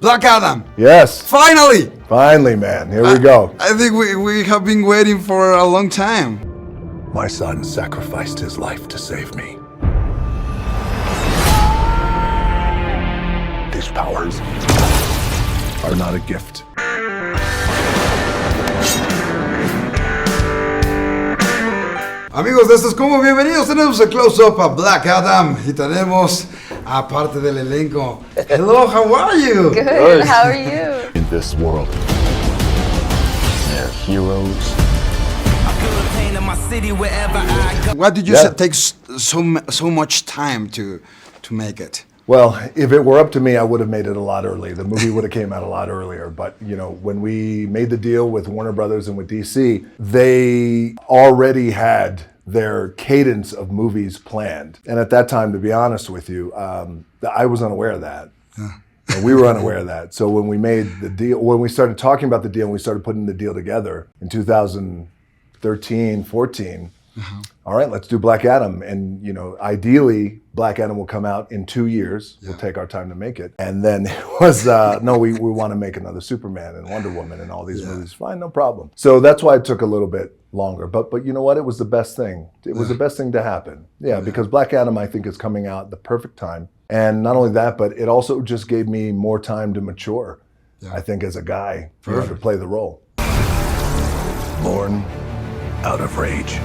Black Adam. Yes. Finally! Finally, man. Here we go. I think we have been waiting for a long time. My son sacrificed his life to save me. These powers are not a gift. Amigos de Estos Como, bienvenidos. Tenemos el close-up a Black Adam y tenemos a parte del elenco. Hello, how are you? Good, how are you? In this world, they're heroes. Why did you say it takes so much time to make it? Well, if it were up to me, I would have made it a lot earlier. The movie would have came out a lot earlier. But, you know, when we made the deal with Warner Brothers and with DC, they already had their cadence of movies planned. And at that time, to be honest with you, I was unaware of that. And we were unaware of that. So when we made the deal, when we started talking about the deal and we started putting the deal together in 2013, 14, all right, let's do Black Adam. And, you know, ideally, Black Adam will come out in 2 years. We'll take our time to make it. And then it was, no, we want to make another Superman and Wonder Woman and all these movies. Fine, no problem. So that's why it took a little bit longer. But you know what? It was the best thing. It was the best thing to happen. Yeah, because Black Adam, I think, is coming out at the perfect time. And not only that, but it also just gave me more time to mature, I think, as a guy, you know, to play the role. Born out of rage.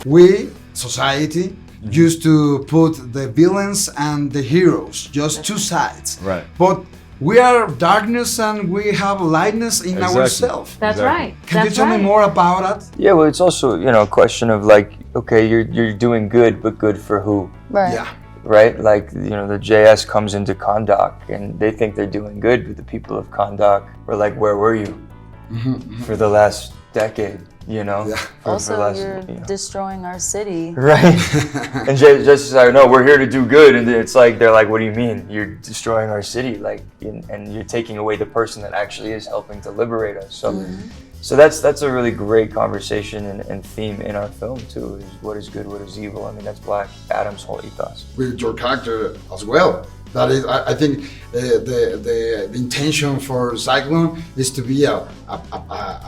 We, society, used to put the villains and the heroes, just two sides. Right. But we are darkness and we have lightness in ourselves. That's right. Can you tell me more about that? Yeah, well, it's also, you know, a question of like, okay, you're doing good, but good for who? Right. Yeah. Right? Like, you know, the JS comes into Kondak and they think they're doing good, but the people of Kondak were like, where were you for the last decade? You know, Also, you're destroying our city. Right. And just like, no, we're here to do good. And it's like, they're like, what do you mean? You're destroying our city. Like, and you're taking away the person that actually is helping to liberate us. So, so that's a really great conversation and theme in our film too, is what is good, what is evil. I mean, that's Black Adam's whole ethos. With your character as well. That is, I think the intention for Cyclone is to be a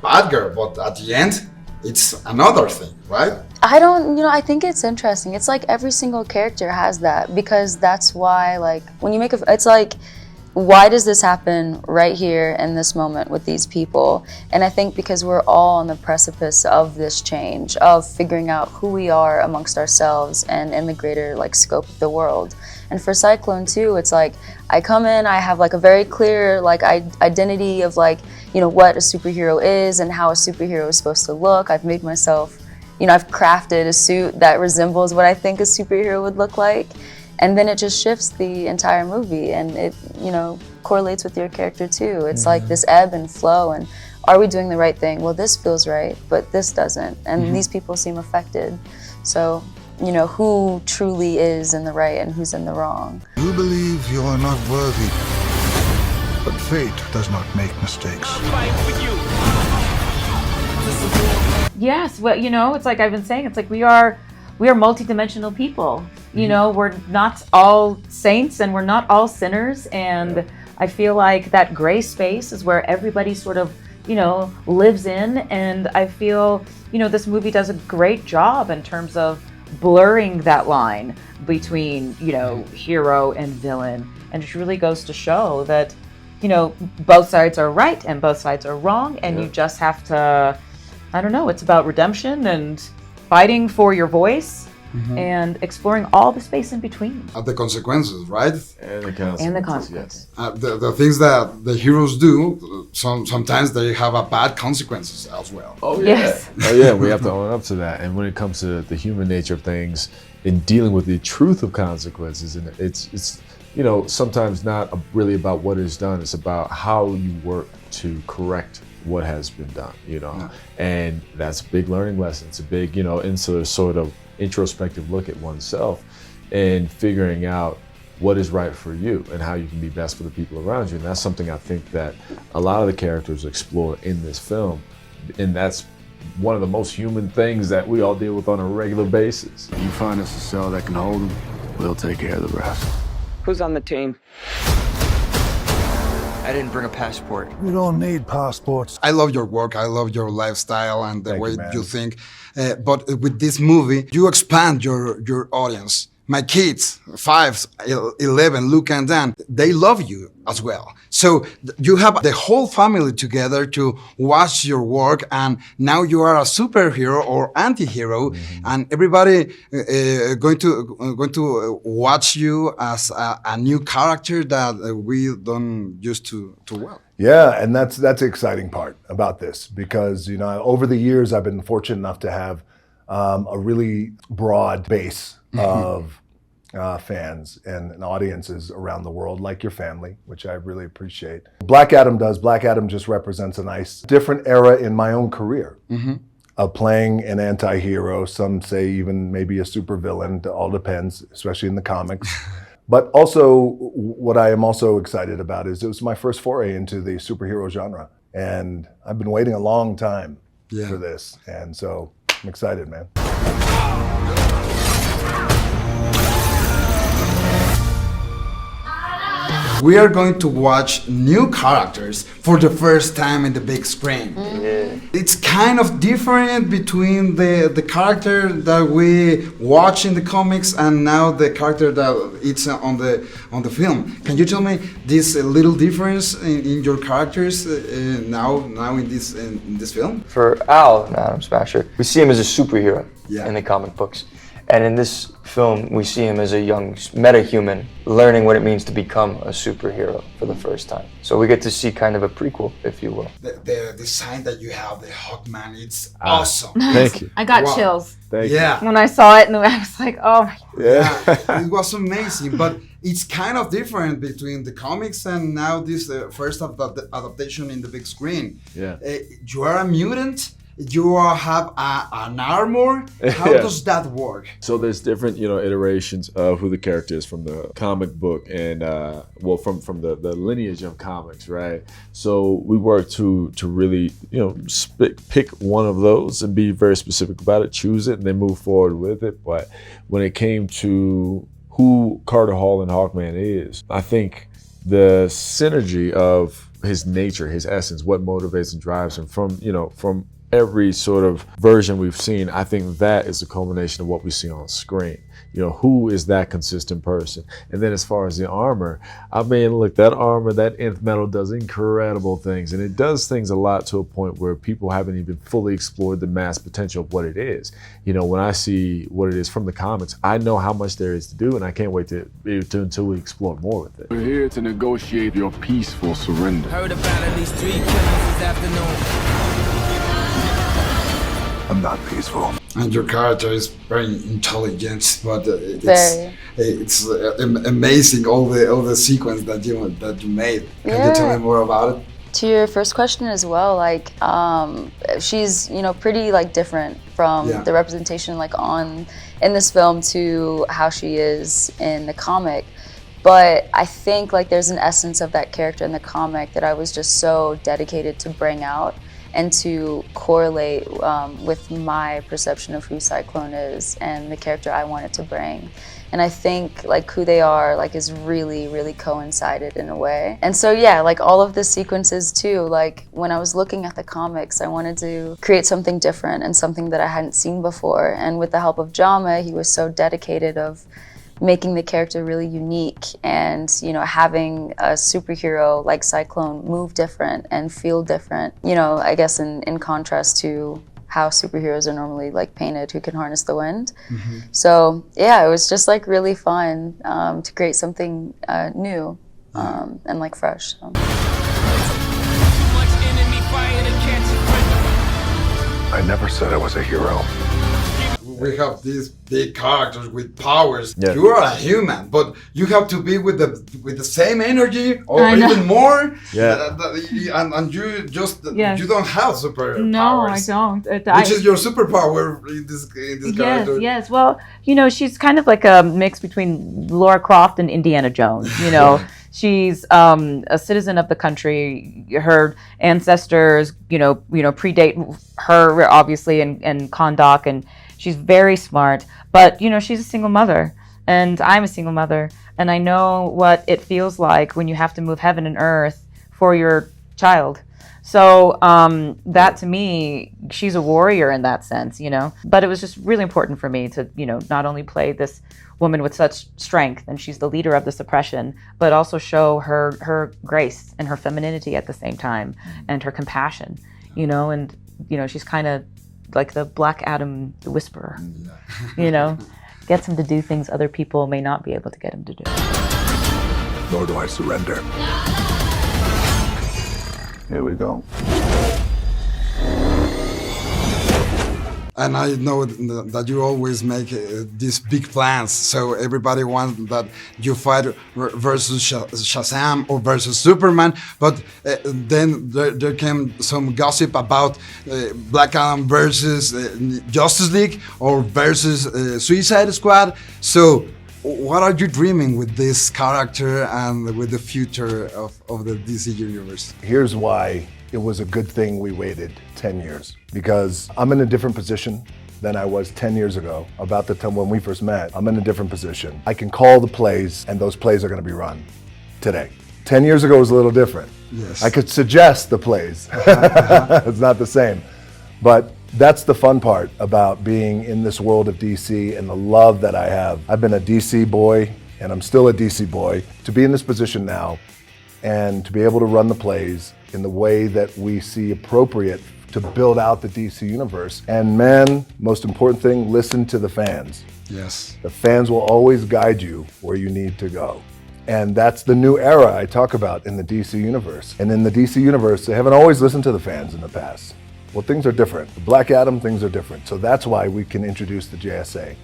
bad girl, but at the end, it's another thing, right? I think it's interesting. It's like every single character has that, because that's why, like, when you make it's like, why does this happen right here in this moment with these people? And I think because we're all on the precipice of this change, of figuring out who we are amongst ourselves and in the greater like scope of the world. And for Cyclone too, it's like, I come in, I have like a very clear like identity of like, you know, what a superhero is and how a superhero is supposed to look. I've made myself, you know, I've crafted a suit that resembles what I think a superhero would look like. And then it just shifts the entire movie and it, you know, correlates with your character too. It's like this ebb and flow, and are we doing the right thing? Well, this feels right, but this doesn't. And these people seem affected. So, you know, who truly is in the right and who's in the wrong. You believe you are not worthy, but fate does not make mistakes. Yes, well, you know, it's like I've been saying, it's like we are multidimensional people. You know, we're not all saints and we're not all sinners. And I feel like that gray space is where everybody sort of, you know, lives in. And I feel, you know, this movie does a great job in terms of blurring that line between, you know, hero and villain. And it really goes to show that, you know, both sides are right and both sides are wrong. And you just have to, I don't know, it's about redemption and fighting for your voice. And exploring all the space in between. The consequences, right? And the consequences. Yes. The things that the heroes do, sometimes they have a bad consequences as well. Oh yeah. Yes. Oh yeah, we have to own up to that. And when it comes to the human nature of things, in dealing with the truth of consequences, and it's you know, sometimes not really about what is done, it's about how you work to correct what has been done, you know. And that's a big learning lesson. It's a big, you know, into sort of introspective look at oneself and figuring out what is right for you and how you can be best for the people around you. And that's something I think that a lot of the characters explore in this film. And that's one of the most human things that we all deal with on a regular basis. You find us a cell that can hold them, we'll take care of the rest. Who's on the team? I didn't bring a passport. We don't need passports. I love your work. I love your lifestyle and the Thank way you, man. you think. But with this movie, you expand your audience. My kids, 5, 11, Luke and Dan, they love you as well. So you have the whole family together to watch your work, and now you are a superhero or anti-hero, and everybody going to watch you as a new character that we don't used to well. Yeah, and that's the exciting part about this, because over the years I've been fortunate enough to have a really broad base of fans and audiences around the world, like your family, which I really appreciate. Black Adam just represents a nice different era in my own career of playing an anti-hero. Some say even maybe a supervillain. It all depends, especially in the comics. But also, what I am also excited about is it was my first foray into the superhero genre, and I've been waiting a long time for this, and so I'm excited, man. We are going to watch new characters for the first time in the big screen. It's kind of different between the character that we watch in the comics and now the character that it's on the film. Can you tell me this little difference in your characters now in this film? For Al, Atom Smasher, we see him as a superhero Yeah. in the comic books. And in this film, we see him as a young meta-human learning what it means to become a superhero for the first time. So we get to see kind of a prequel, if you will. The design that you have, the Hawkman, it's awesome. Thank you. I got Wow. chills Thank Yeah. when I saw it, and I was like, oh my God. Yeah, it was amazing, but it's kind of different between the comics and now this first adaptation in the big screen. Yeah. You are a mutant. You have an armor. How Yeah. does that work? So there's different, iterations of who the character is from the comic book and, from the lineage of comics, right? So we work to really, pick one of those and be very specific about it, choose it, and then move forward with it. But when it came to who Carter Hall and Hawkman is, I think the synergy of his nature, his essence, what motivates and drives him from every sort of version we've seen, I think that is the culmination of what we see on screen. Who is that consistent person? And then as far as the armor, I mean, look, that armor, that nth metal does incredible things. And it does things a lot to a point where people haven't even fully explored the mass potential of what it is. When I see what it is from the comics, I know how much there is to do, and I can't wait until we explore more with it. We're here to negotiate your peaceful surrender. Heard about at least 3 killings this afternoon. I'm not peaceful. And your character is very intelligent, but Very. it's amazing all the sequence that you made. Can you tell me more about it? To your first question as well, like she's pretty like different from the representation like in this film to how she is in the comic. But I think like there's an essence of that character in the comic that I was just so dedicated to bring out and to correlate with my perception of who Cyclone is and the character I wanted to bring. And I think like who they are like is really, really coincided in a way. And so yeah, like all of the sequences too, like when I was looking at the comics, I wanted to create something different and something that I hadn't seen before. And with the help of Jama, he was so dedicated of making the character really unique and, having a superhero like Cyclone move different and feel different, I guess in contrast to how superheroes are normally like painted who can harness the wind. So yeah, it was just like really fun to create something new and like fresh. So. I never said I was a hero. We have these big characters with powers. Yeah. You are a human, but you have to be with the same energy or I know. even more. Yeah. And you just Yes. you don't have super No, powers. I don't. Which is your superpower in this character? Yes. Well, she's kind of like a mix between Laura Croft and Indiana Jones. She's a citizen of the country. Her ancestors, predate her obviously and conduct, and she's very smart. But she's a single mother, and I'm a single mother, and I know what it feels like when you have to move heaven and earth for your child. So that to me, she's a warrior in that sense, But it was just really important for me to, not only play this woman with such strength, and she's the leader of this oppression, but also show her grace and her femininity at the same time, and her compassion, and she's kind of like the Black Adam, the whisperer, gets him to do things other people may not be able to get him to do. Nor do I surrender. Here we go. And I know that you always make these big plans. So everybody wants that you fight versus Shazam or versus Superman. But then there came some gossip about Black Adam versus Justice League or versus Suicide Squad. So what are you dreaming with this character and with the future of the DC universe? Here's why it was a good thing we waited 10 years. Because I'm in a different position than I was 10 years ago. About the time when we first met, I'm in a different position. I can call the plays, and those plays are going to be run today. 10 years ago was a little different. Yes. I could suggest the plays. It's not the same. But that's the fun part about being in this world of DC and the love that I have. I've been a DC boy, and I'm still a DC boy. To be in this position now and to be able to run the plays in the way that we see appropriate to build out the DC universe. And man, most important thing, listen to the fans. Yes. The fans will always guide you where you need to go. And that's the new era I talk about in the DC universe. And in the DC universe, they haven't always listened to the fans in the past. Well, things are different. The Black Adam, things are different. So that's why we can introduce the JSA.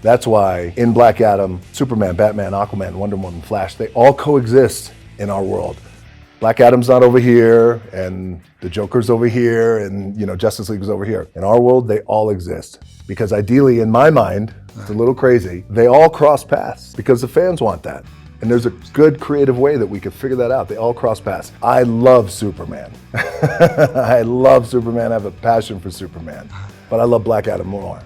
That's why in Black Adam, Superman, Batman, Aquaman, Wonder Woman, Flash, they all coexist in our world. Black Adam's not over here, and the Joker's over here, and Justice League is over here. In our world, they all exist. Because ideally, in my mind, it's a little crazy, they all cross paths because the fans want that. And there's a good creative way that we could figure that out. They all cross paths. I love Superman. I love Superman. I have a passion for Superman. But I love Black Adam more.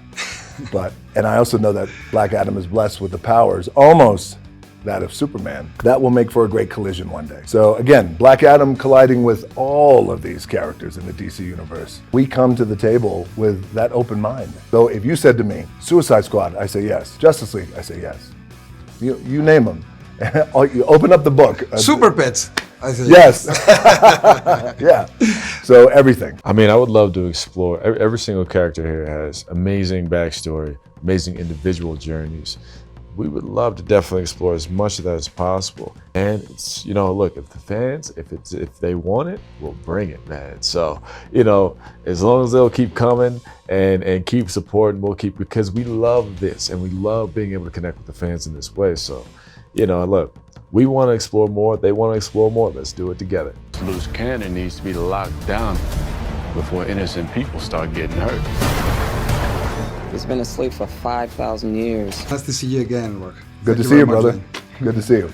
And I also know that Black Adam is blessed with the powers almost that of Superman. That will make for a great collision one day. So again, Black Adam colliding with all of these characters in the DC universe. We come to the table with that open mind. So if you said to me, Suicide Squad, I say yes. Justice League, I say yes. You name them. You open up the book. Super Pets. I say yes. Yeah. So everything. I mean, I would love to explore. Every single character here has amazing backstory, amazing individual journeys. We would love to definitely explore as much of that as possible. And it's, look, if the fans, if they want it, we'll bring it, man. So, as long as they'll keep coming and keep supporting, we'll keep, because we love this and we love being able to connect with the fans in this way. So, look, we want to explore more. They want to explore more. Let's do it together. Loose cannon needs to be locked down before innocent people start getting hurt. He's been asleep for 5,000 years. Nice to see you again, Roca. Good to see you, brother. Good to see you.